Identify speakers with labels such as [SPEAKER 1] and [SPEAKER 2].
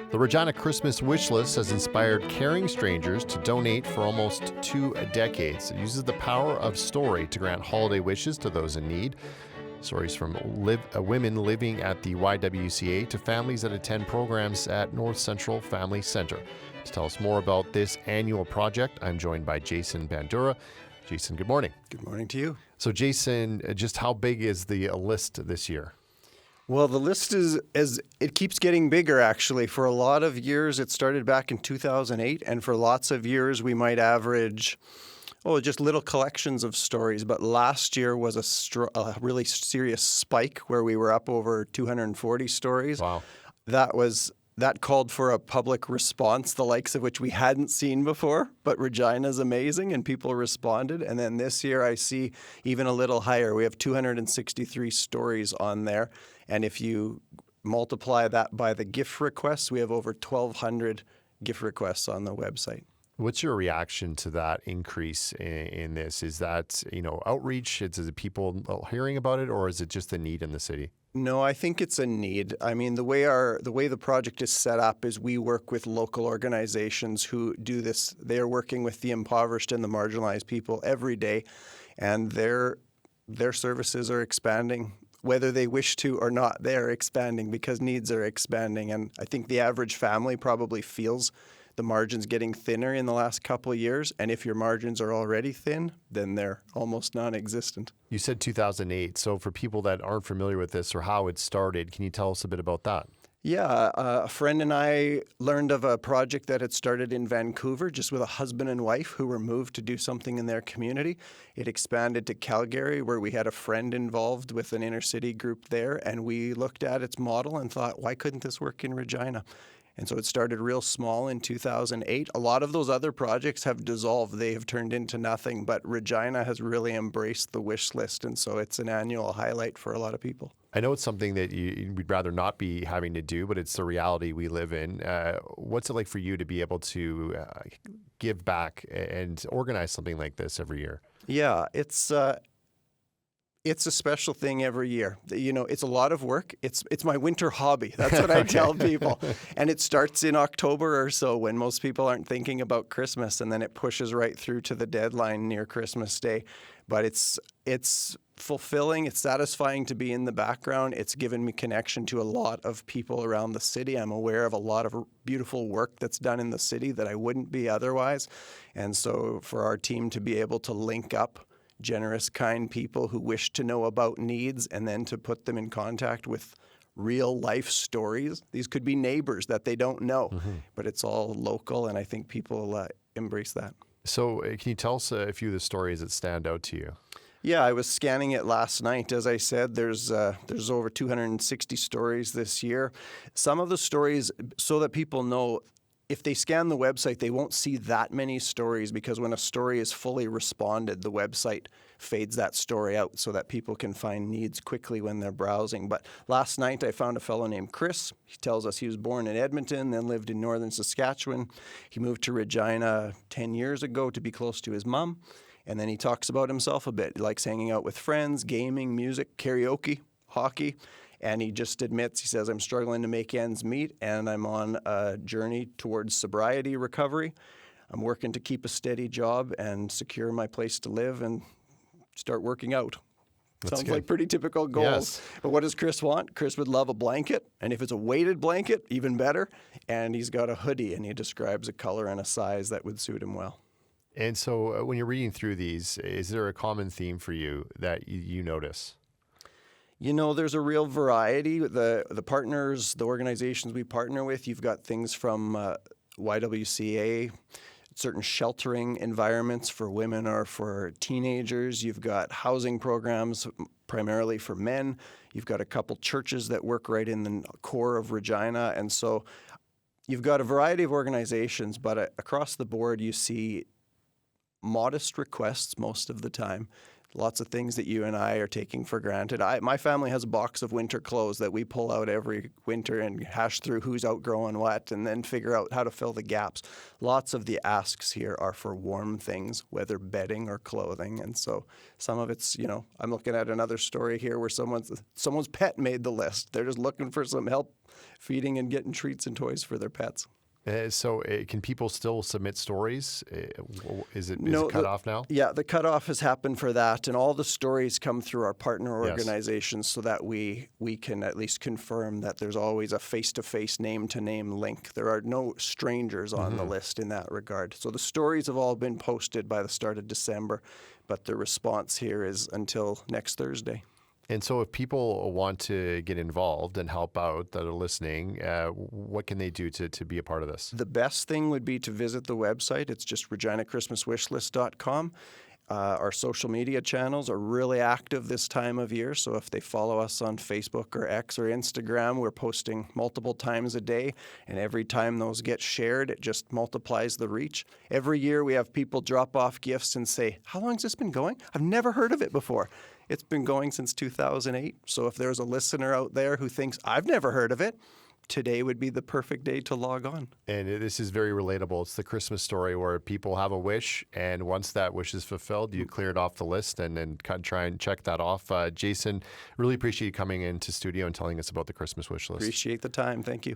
[SPEAKER 1] The Regina Christmas Wishlist has inspired caring strangers to donate for almost 2 decades. It uses the power of story to grant holiday wishes to those in need. Stories from women living at the YWCA to families that attend programs at North Central Family Center. To tell us more about this annual project, I'm joined by Jason Bandura. Jason, good morning.
[SPEAKER 2] Good morning to you.
[SPEAKER 1] So Jason, just how big is the list this year?
[SPEAKER 2] Well, the list it keeps getting bigger, actually. For a lot of years, it started back in 2008, and for lots of years, we might average, just little collections of stories. But last year was a really serious spike where we were up over 240 stories.
[SPEAKER 1] Wow.
[SPEAKER 2] That called for a public response, the likes of which we hadn't seen before. But Regina's amazing, and people responded. And then this year, I see even a little higher. We have 263 stories on there. And if you multiply that by the gift requests, we have over 1,200 gift requests on the website.
[SPEAKER 1] What's your reaction to that increase in this? Is that, outreach? Is it people hearing about it, or is it just a need in the city?
[SPEAKER 2] No, I think it's a need. I mean, the way the project is set up is we work with local organizations who do this. They are working with the impoverished and the marginalized people every day, and their services are expanding. Whether they wish to or not, they are expanding because needs are expanding. And I think the average family probably feels the margins getting thinner in the last couple of years. And if your margins are already thin, then they're almost non-existent.
[SPEAKER 1] You said 2008. So for people that aren't familiar with this or how it started, can you tell us a bit about that?
[SPEAKER 2] Yeah, a friend and I learned of a project that had started in Vancouver just with a husband and wife who were moved to do something in their community. It expanded to Calgary, where we had a friend involved with an inner city group there, and we looked at its model and thought, why couldn't this work in Regina? And so it started real small in 2008. A lot of those other projects have dissolved. They have turned into nothing, but Regina has really embraced the wish list, and so it's an annual highlight for a lot of people.
[SPEAKER 1] I know it's something that we'd rather not be having to do, but it's the reality we live in. What's it like for you to be able to give back and organize something like this every year?
[SPEAKER 2] Yeah, it's a special thing every year. It's a lot of work. It's my winter hobby. That's what I tell people. And it starts in October or so when most people aren't thinking about Christmas, and then it pushes right through to the deadline near Christmas Day. But it's fulfilling. It's satisfying to be in the background. It's given me connection to a lot of people around the city. I'm aware of a lot of beautiful work that's done in the city that I wouldn't be otherwise. And so for our team to be able to link up generous, kind people who wish to know about needs and then to put them in contact with real life stories. These could be neighbors that they don't know, but it's all local, and I think people embrace that.
[SPEAKER 1] So can you tell us a few of the stories that stand out to you?
[SPEAKER 2] Yeah, I was scanning it last night. As I said, there's over 260 stories this year. Some of the stories, so that people know, if they scan the website, they won't see that many stories because when a story is fully responded, the website fades that story out so that people can find needs quickly when they're browsing. But last night I found a fellow named Chris. He tells us he was born in Edmonton, then lived in northern Saskatchewan. He moved to Regina 10 years ago to be close to his mom. And then he talks about himself a bit. He likes hanging out with friends, gaming, music, karaoke, hockey. And he just admits, he says, I'm struggling to make ends meet, and I'm on a journey towards sobriety recovery. I'm working to keep a steady job and secure my place to live and start working out.
[SPEAKER 1] That's
[SPEAKER 2] Sounds
[SPEAKER 1] good.
[SPEAKER 2] like pretty typical goals.
[SPEAKER 1] Yes.
[SPEAKER 2] But what does Chris want? Chris would love a blanket, and if it's a weighted blanket, even better. And he's got a hoodie, and he describes a color and a size that would suit him well.
[SPEAKER 1] And so when you're reading through these, is there a common theme for you that you notice?
[SPEAKER 2] There's a real variety. The partners, the organizations we partner with, you've got things from YWCA, certain sheltering environments for women or for teenagers. You've got housing programs primarily for men. You've got a couple churches that work right in the core of Regina. And so you've got a variety of organizations, but across the board you see modest requests most of the time. Lots of things that you and I are taking for granted. My family has a box of winter clothes that we pull out every winter and hash through who's outgrowing what and then figure out how to fill the gaps. Lots of the asks here are for warm things, whether bedding or clothing. And so some of it's, I'm looking at another story here where someone's pet made the list. They're just looking for some help feeding and getting treats and toys for their pets.
[SPEAKER 1] So can people still submit stories? Is it
[SPEAKER 2] No,
[SPEAKER 1] cut off now?
[SPEAKER 2] Yeah, the cutoff has happened for that, and all the stories come through our partner
[SPEAKER 1] Yes.
[SPEAKER 2] organizations so that we can at least confirm that there's always a face-to-face, name-to-name link. There are no strangers on the list in that regard. So the stories have all been posted by the start of December, but the response here is until next Thursday.
[SPEAKER 1] And so if people want to get involved and help out that are listening, what can they do to be a part of this?
[SPEAKER 2] The best thing would be to visit the website. It's just reginachristmaswishlist.com. Our social media channels are really active this time of year, so if they follow us on Facebook or X or Instagram, we're posting multiple times a day, and every time those get shared, it just multiplies the reach. Every year we have people drop off gifts and say, "How long has this been going? I've never heard of it before." It's been going since 2008, so if there's a listener out there who thinks, "I've never heard of it," today would be the perfect day to log on.
[SPEAKER 1] And this is very relatable. It's the Christmas story where people have a wish, and once that wish is fulfilled, you clear it off the list and then try and check that off. Jason, really appreciate you coming into studio and telling us about the Christmas wish list.
[SPEAKER 2] Appreciate the time. Thank you.